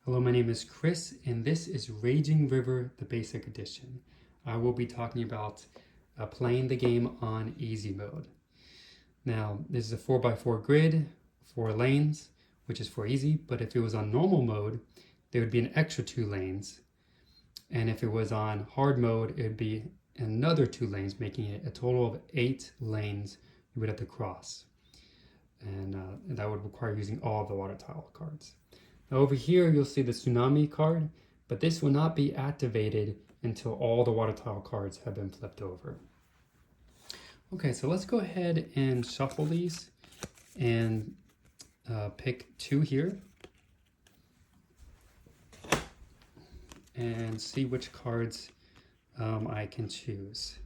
Hello, my name is Chris, and this is Raging River, the Basic Edition. I will be talking about playing the game on easy mode. Now, this is a 4x4 grid, 4 lanes, which is for easy, but if it was on normal mode, there would be an extra 2 lanes. And if it was on hard mode, it would be another 2 lanes, making it a total of 8 lanes you would have to cross. And that would require using all of the water tile cards. Now over here, you'll see the tsunami card, but this will not be activated until all the water tile cards have been flipped over. Okay, so let's go ahead and shuffle these and pick 2 here and see which cards I can choose.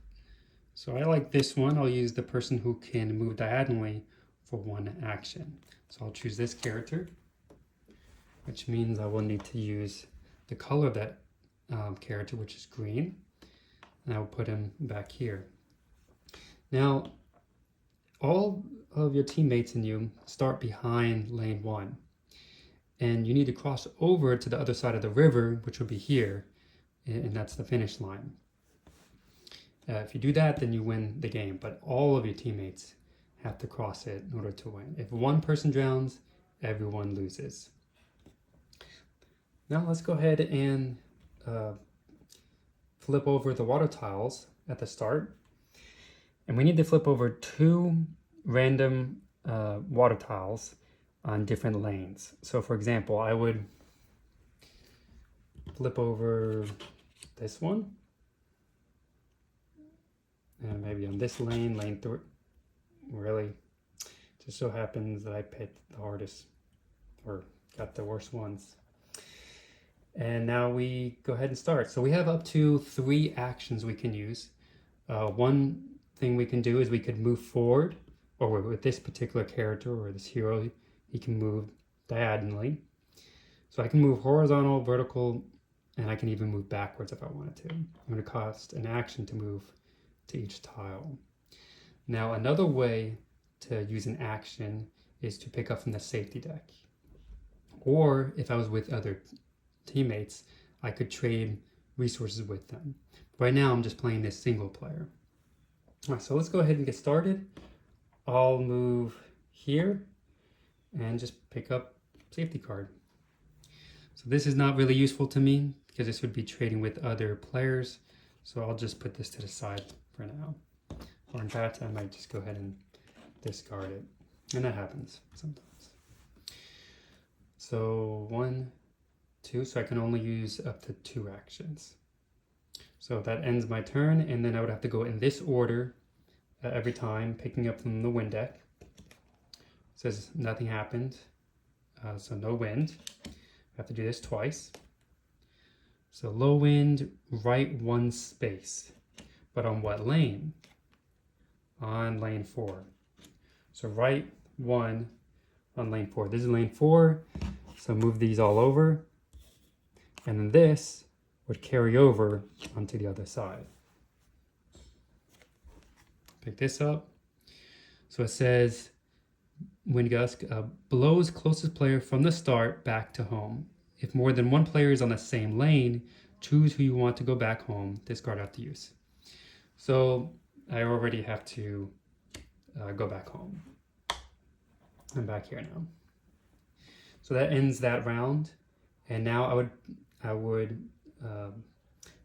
So I like this one. I'll use the person who can move diagonally for 1 action. So I'll choose this character, which means I will need to use the color of that character, which is green, and I will put him back here. Now, all of your teammates and you start behind lane 1, and you need to cross over to the other side of the river, which will be here, and that's the finish line. If you do that, then you win the game, but all of your teammates have to cross it in order to win. If one person drowns, everyone loses. Now let's go ahead and flip over the water tiles at the start. And we need to flip over 2 random water tiles on different lanes. So for example, I would flip over this one. And maybe on this lane, lane 3. Really, just so happens that I picked the hardest or got the worst ones. And now we go ahead and start. So we have up to 3 actions we can use. One thing we can do is we could move forward, or with this particular character or this hero, he can move diagonally. So I can move horizontal, vertical, and I can even move backwards if I wanted to. I'm going to cost an action to move to each tile. Now another way to use an action is to pick up from the safety deck. Or if I was with other teammates, I could trade resources with them. Right now I'm just playing this single player. All right, so let's go ahead and get started. I'll move here and just pick up safety card. So this is not really useful to me because this would be trading with other players. So I'll just put this to the side for now. Or in fact, I might just go ahead and discard it. And that happens sometimes. So 1, 2, so I can only use up to 2 actions. So that ends my turn, and then I would have to go in this order every time, picking up from the wind deck. It says nothing happened, so no wind. I have to do this twice. So low wind, right 1 space. But on what lane? On lane 4. So right 1 on lane 4. This is lane 4, so move these all over. And then this would carry over onto the other side. Pick this up. So it says, wind gust blows closest player from the start back to home. If more than 1 player is on the same lane, choose who you want to go back home, discard after use. So I already have to go back home. I'm back here now. So that ends that round. And now I would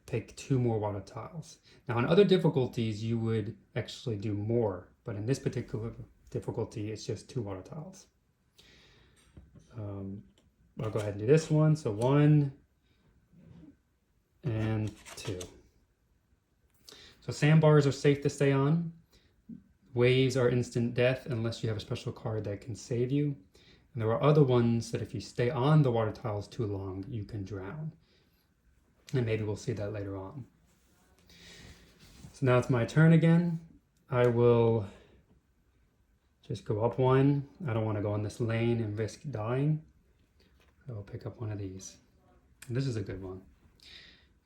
pick 2 more water tiles. Now on other difficulties, you would actually do more, but in this particular difficulty, it's just 2 water tiles. I'll go ahead and do this one. So 1 and 2. So sandbars are safe to stay on. Waves are instant death unless you have a special card that can save you. And there are other ones that if you stay on the water tiles too long, you can drown. And maybe we'll see that later on. So now it's my turn again. I will just go up 1. I don't want to go on this lane and risk dying. So I'll pick up one of these. And this is a good one.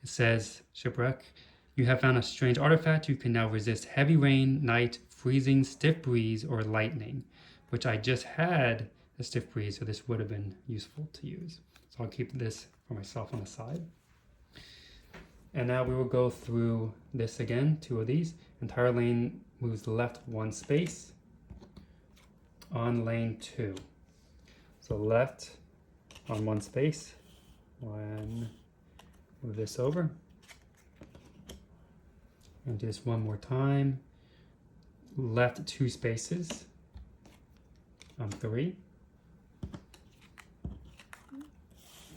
It says, Shipwreck. You have found a strange artifact. You can now resist heavy rain, night, freezing, stiff breeze, or lightning, which I just had a stiff breeze, so this would have been useful to use. So So I'll keep this for myself on the side. And now we will go through this again, 2 of these. Entire lane moves left 1 space on lane 2. So left on 1 space, move this over. And do this one more time. Left 2 spaces on 3.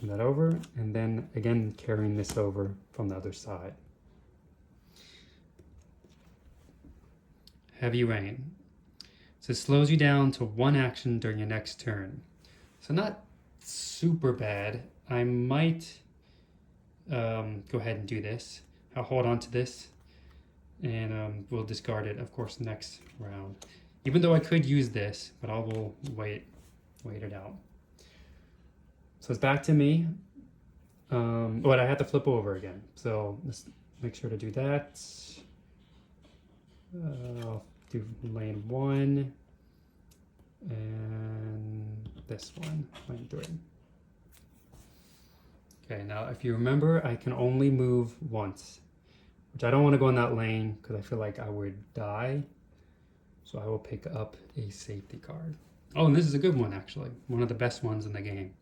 Move that over, and then again carrying this over from the other side. Heavy rain. So it slows you down to 1 action during your next turn. So not super bad. I might go ahead and do this. I'll hold on to this and we'll discard it, of course, next round. Even though I could use this, but I will wait it out. So it's back to me. But I had to flip over again. So let's make sure to do that. I'll do lane 1 and this one, lane 3. Okay, now if you remember, I can only move once, which I don't want to go in that lane because I feel like I would die. So I will pick up a safety card. Oh, and this is a good one actually. One of the best ones in the game.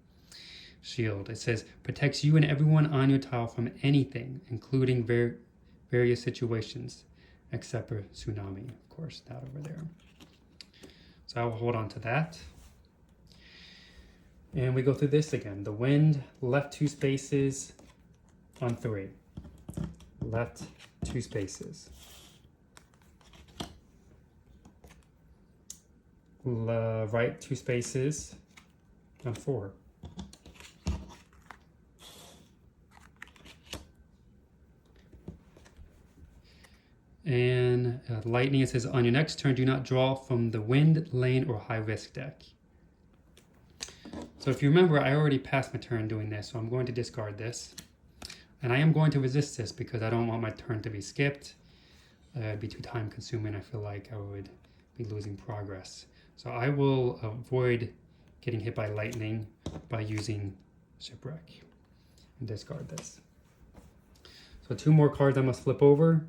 Shield. It says, protects you and everyone on your tile from anything, including various situations, except for tsunami, of course, that over there. So I will hold on to that. And we go through this again. The wind, left 2 spaces on 3. Left 2 spaces. Right 2 spaces on 4. And lightning, it says, on your next turn, do not draw from the wind, lane, or high risk deck. So if you remember, I already passed my turn doing this, so I'm going to discard this. And I am going to resist this because I don't want my turn to be skipped. It'd be too time consuming. I feel like I would be losing progress. So I will avoid getting hit by lightning by using Shipwreck and discard this. So 2 more cards I must flip over.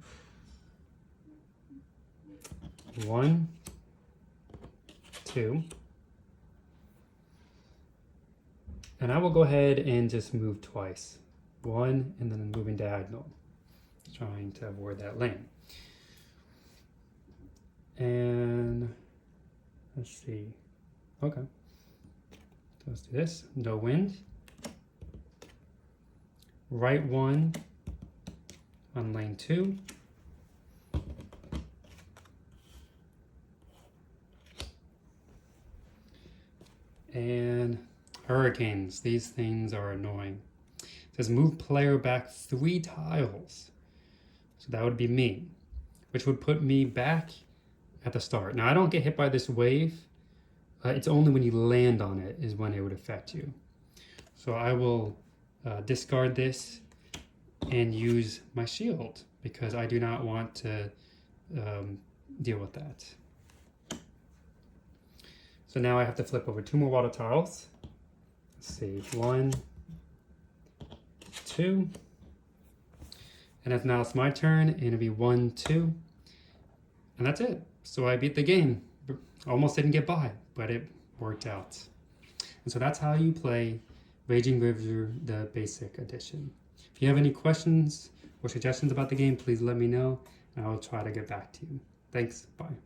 1, 2. And I will go ahead and just move twice. 1 and then moving diagonal, trying to avoid that lane. And let's see. Okay. So let's do this. No wind. Right 1 on lane 2. And hurricanes. These things are annoying. It says move player back 3 tiles. So that would be me, which would put me back at the start. Now I don't get hit by this wave. It's only when you land on it is when it would affect you. So I will discard this and use my shield because I do not want to deal with that. So now I have to flip over 2 more water tiles. Let's see, 1, 2. And now it's my turn, and it'll be 1, 2. And that's it. So I beat the game. Almost didn't get by, but it worked out. And so that's how you play Raging River, the basic edition. If you have any questions or suggestions about the game, please let me know, and I'll try to get back to you. Thanks, bye.